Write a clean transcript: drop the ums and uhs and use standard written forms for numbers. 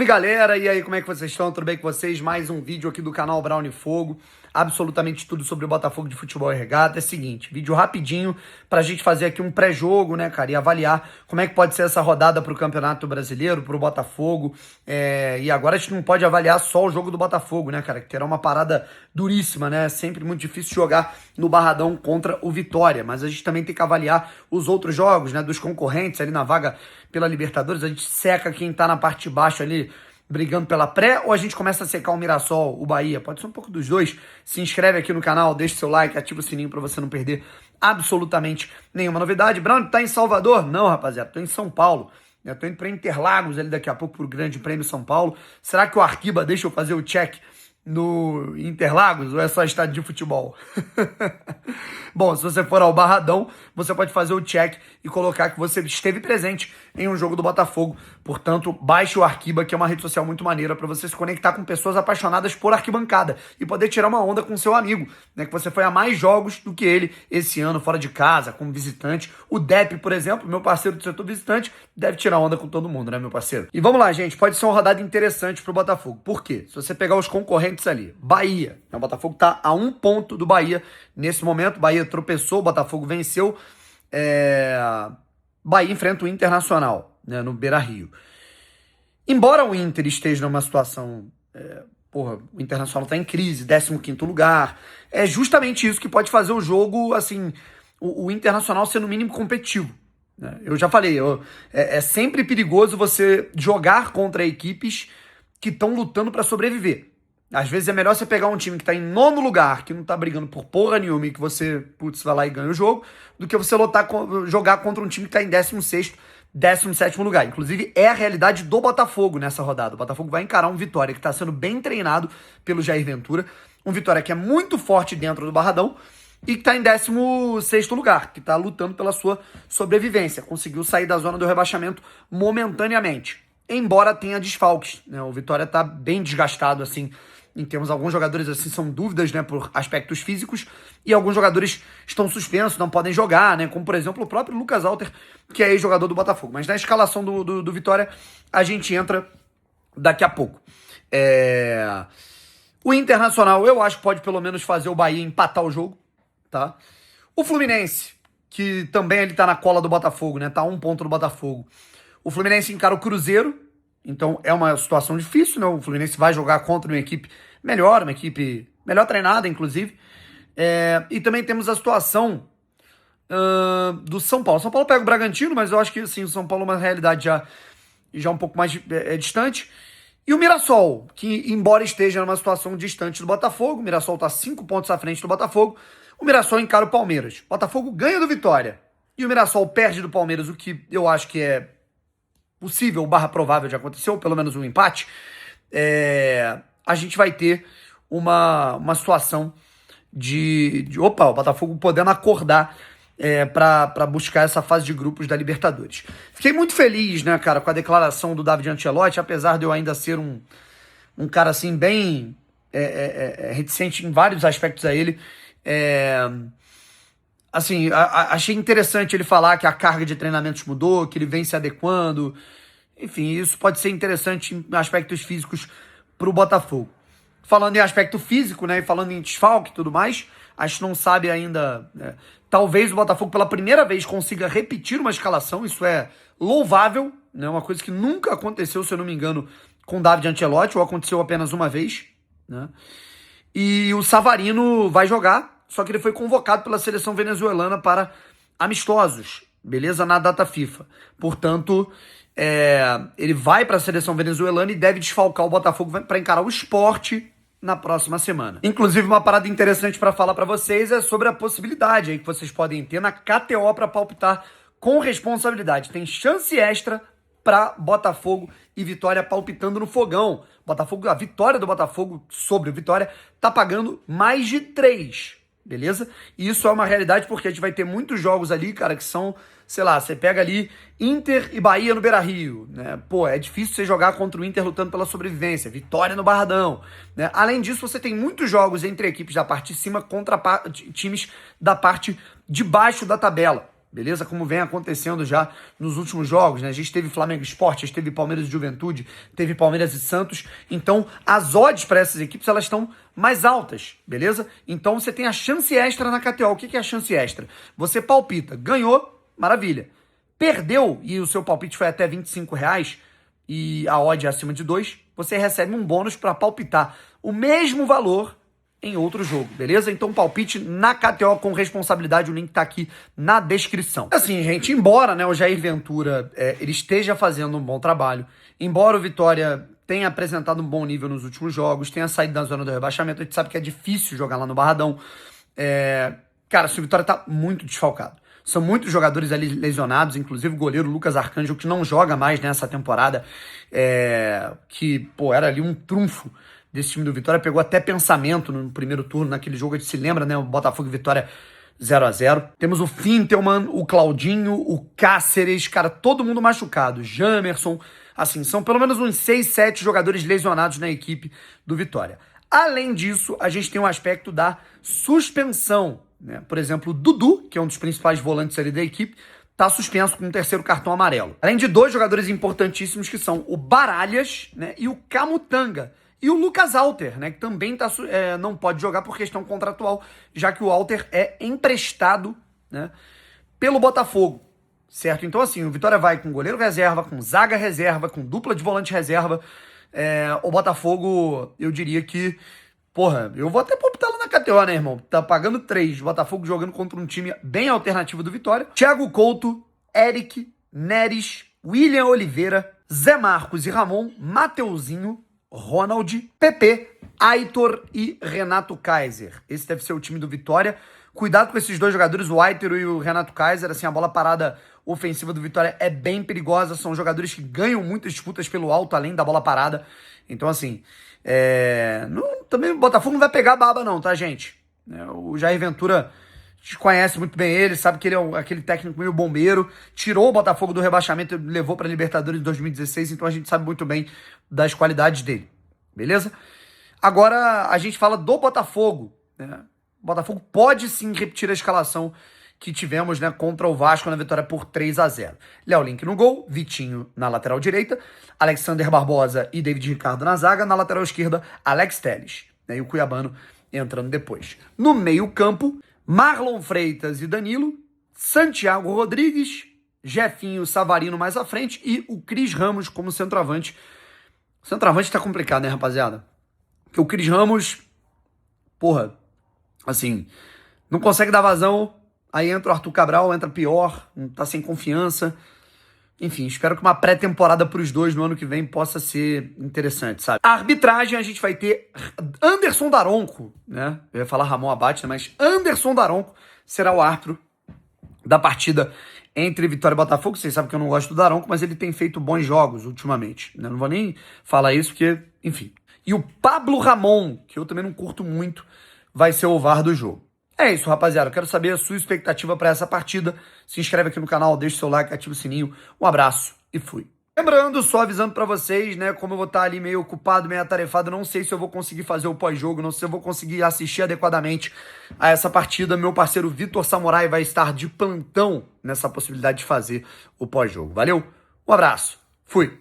Salve galera, e aí como é que vocês estão? Tudo bem com vocês? Mais um vídeo aqui do canal Brown Fogo, absolutamente tudo sobre o Botafogo de Futebol e Regata. É o seguinte, vídeo rapidinho pra gente fazer aqui um pré-jogo, né, cara, e avaliar como é que pode ser essa rodada pro Campeonato Brasileiro, pro Botafogo. E agora a gente não pode avaliar só o jogo do Botafogo, né, cara, que terá uma parada duríssima, né, sempre muito difícil jogar no Barradão contra o Vitória, mas a gente também tem que avaliar os outros jogos, né, dos concorrentes ali na vaga pela Libertadores. A gente seca quem tá na parte de baixo ali brigando pela pré, ou a gente começa a secar o Mirassol, o Bahia? Pode ser um pouco dos dois. Se inscreve aqui no canal, deixa seu like, ativa o sininho pra você não perder absolutamente nenhuma novidade. Brown, tá em Salvador? Não, rapaziada, tô em São Paulo. Eu tô indo pra Interlagos ali daqui a pouco pro Grande Prêmio São Paulo. Será que o Arquiba deixa eu fazer o check no Interlagos ou é só estádio de futebol? Bom, se você for ao Barradão, você pode fazer o check e colocar que você esteve presente em um jogo do Botafogo. Portanto, baixe o Arquiba, que é uma rede social muito maneira para você se conectar com pessoas apaixonadas por arquibancada e poder tirar uma onda com seu amigo, né? Que você foi a mais jogos do que ele esse ano, fora de casa, como visitante. O Depp, por exemplo, meu parceiro do setor visitante, deve tirar onda com todo mundo, né, meu parceiro? E vamos lá, gente, pode ser uma rodada interessante pro Botafogo. Por quê? Se você pegar os concorrentes ali, Bahia, o Botafogo tá a 1 ponto do Bahia nesse momento. Bahia tropeçou, o Botafogo venceu. Bahia enfrenta o Internacional, né, no Beira-Rio. Embora o Inter esteja numa situação... o Internacional tá em crise, 15º lugar. É justamente isso que pode fazer o jogo, assim, o Internacional ser no mínimo competitivo, né? Eu já falei, é sempre perigoso você jogar contra equipes que estão lutando para sobreviver. Às vezes é melhor você pegar um time que tá em 9º lugar, que não tá brigando por porra nenhuma e que você, vai lá e ganha o jogo, do que você jogar contra um time que tá em 16º, 17º lugar. Inclusive, é a realidade do Botafogo nessa rodada. O Botafogo vai encarar um Vitória que tá sendo bem treinado pelo Jair Ventura, um Vitória que é muito forte dentro do Barradão e que tá em 16º lugar, que tá lutando pela sua sobrevivência. Conseguiu sair da zona do rebaixamento momentaneamente, embora tenha desfalques, né? O Vitória tá bem desgastado, assim, em termos, alguns jogadores assim são dúvidas, né, por aspectos físicos, e alguns jogadores estão suspensos, não podem jogar, né, como por exemplo o próprio Lucas Alter, que é ex-jogador do Botafogo. Mas na escalação do Vitória a gente entra daqui a pouco. O Internacional eu acho que pode pelo menos fazer o Bahia empatar o jogo, tá? O Fluminense, que também ele tá na cola do Botafogo, né, tá a 1 ponto do Botafogo. O Fluminense encara o Cruzeiro, então é uma situação difícil, né? O Fluminense vai jogar contra uma equipe melhor treinada, inclusive. E também temos a situação do São Paulo. São Paulo pega o Bragantino, mas eu acho que assim, o São Paulo é uma realidade já um pouco mais distante. E o Mirassol, que embora esteja numa situação distante do Botafogo, o Mirassol está 5 pontos à frente do Botafogo, o Mirassol encara o Palmeiras. O Botafogo ganha do Vitória e o Mirassol perde do Palmeiras, o que eu acho que é possível, provável de acontecer, ou pelo menos um empate. A gente vai ter uma situação o Botafogo podendo acordar para buscar essa fase de grupos da Libertadores. Fiquei muito feliz, né, cara, com a declaração do David Ancelotti, apesar de eu ainda ser um cara assim bem reticente em vários aspectos a ele. Assim, achei interessante ele falar que a carga de treinamentos mudou, que ele vem se adequando. Enfim, isso pode ser interessante em aspectos físicos para o Botafogo. Falando em aspecto físico, né, e falando em desfalque e tudo mais, a gente não sabe ainda, né, talvez o Botafogo pela primeira vez consiga repetir uma escalação, isso é louvável, né, uma coisa que nunca aconteceu, se eu não me engano, com o David Ancelotti, ou aconteceu apenas uma vez, né? E o Savarino vai jogar, só que ele foi convocado pela seleção venezuelana para amistosos, beleza? Na data FIFA. Portanto, ele vai para a seleção venezuelana e deve desfalcar o Botafogo para encarar o Sport na próxima semana. Inclusive, uma parada interessante para falar para vocês é sobre a possibilidade aí que vocês podem ter na KTO para palpitar com responsabilidade. Tem chance extra para Botafogo e Vitória palpitando no fogão. A vitória do Botafogo sobre o Vitória tá pagando mais de 3. Beleza? E isso é uma realidade porque a gente vai ter muitos jogos ali, cara, que são, sei lá, você pega ali Inter e Bahia no Beira-Rio, né? Pô, é difícil você jogar contra o Inter lutando pela sobrevivência, Vitória no Barradão, né? Além disso, você tem muitos jogos entre equipes da parte de cima contra times da parte de baixo da tabela, beleza? Como vem acontecendo já nos últimos jogos, né? A gente teve Flamengo e Sport, a gente teve Palmeiras e Juventude, teve Palmeiras e Santos. Então, as odds para essas equipes, elas estão mais altas, beleza? Então, você tem a chance extra na KTO. O que é a chance extra? Você palpita, ganhou, maravilha. Perdeu e o seu palpite foi até R$ 25 e a odd é acima de 2, você recebe um bônus para palpitar o mesmo valor em outro jogo, beleza? Então palpite na KTO com responsabilidade, o link tá aqui na descrição. Assim, gente, embora, né, o Jair Ventura ele esteja fazendo um bom trabalho, embora o Vitória tenha apresentado um bom nível nos últimos jogos, tenha saído da zona do rebaixamento, a gente sabe que é difícil jogar lá no Barradão. Cara, o Vitória tá muito desfalcado. São muitos jogadores ali lesionados, inclusive o goleiro Lucas Arcanjo, que não joga mais nessa temporada, que, pô, era ali um trunfo desse time do Vitória, pegou até pensamento no primeiro turno, naquele jogo, a gente se lembra, né, o Botafogo e Vitória 0-0. Temos o Fintelman, o Claudinho, o Cáceres, cara, todo mundo machucado, Jamerson, assim, são pelo menos uns 6, 7 jogadores lesionados na equipe do Vitória. Além disso, a gente tem um aspecto da suspensão, né? Por exemplo, o Dudu, que é um dos principais volantes ali da equipe, está suspenso com um terceiro cartão amarelo. Além de 2 jogadores importantíssimos, que são o Baralhas, né, e o Camutanga. E o Lucas Alter, né, que também não pode jogar por questão contratual, já que o Alter é emprestado, né, pelo Botafogo, certo? Então, assim, o Vitória vai com goleiro reserva, com zaga reserva, com dupla de volante reserva. O Botafogo, eu diria que, porra, eu vou até palpitar lá na KTO, né, irmão? Tá pagando 3, Botafogo jogando contra um time bem alternativo do Vitória. Thiago Couto, Eric, Neres, William Oliveira, Zé Marcos e Ramon, Mateuzinho, Ronald, Pepe, Aitor e Renato Kaiser. Esse deve ser o time do Vitória. Cuidado com esses 2 jogadores, o Aitor e o Renato Kaiser. Assim, a bola parada ofensiva do Vitória é bem perigosa. São jogadores que ganham muitas disputas pelo alto, além da bola parada. Então, assim, também o Botafogo não vai pegar a baba não, tá, gente? O Jair Ventura, a gente conhece muito bem ele, sabe que ele é aquele técnico meio bombeiro, tirou o Botafogo do rebaixamento e levou para a Libertadores em 2016, então a gente sabe muito bem das qualidades dele, beleza? Agora a gente fala do Botafogo, né? O Botafogo pode sim repetir a escalação que tivemos, né, contra o Vasco na vitória por 3-0. Léo Link no gol, Vitinho na lateral direita, Alexander Barbosa e David Ricardo na zaga, na lateral esquerda, Alex Telles, né, e o Cuiabano entrando depois. No meio campo, Marlon Freitas e Danilo, Santiago Rodrigues, Jefinho Savarino mais à frente e o Cris Ramos como centroavante. O centroavante tá complicado, né, rapaziada? Porque o Cris Ramos, porra, assim, não consegue dar vazão, aí entra o Arthur Cabral, entra pior, tá sem confiança. Enfim, espero que uma pré-temporada pros dois no ano que vem possa ser interessante, sabe? A arbitragem, a gente vai ter Anderson Daronco, né? Eu ia falar Ramon Abate, mas Anderson Daronco será o árbitro da partida entre Vitória e Botafogo. Vocês sabem que eu não gosto do Daronco, mas ele tem feito bons jogos ultimamente, né? Não vou nem falar isso, porque, enfim. E o Pablo Ramon, que eu também não curto muito, vai ser o VAR do jogo. É isso, rapaziada. Eu quero saber a sua expectativa para essa partida. Se inscreve aqui no canal, deixa o seu like, ativa o sininho. Um abraço e fui. Lembrando, só avisando para vocês, né, como eu vou estar ali meio ocupado, meio atarefado, não sei se eu vou conseguir fazer o pós-jogo, não sei se eu vou conseguir assistir adequadamente a essa partida. Meu parceiro Vitor Samurai vai estar de plantão nessa possibilidade de fazer o pós-jogo. Valeu? Um abraço. Fui.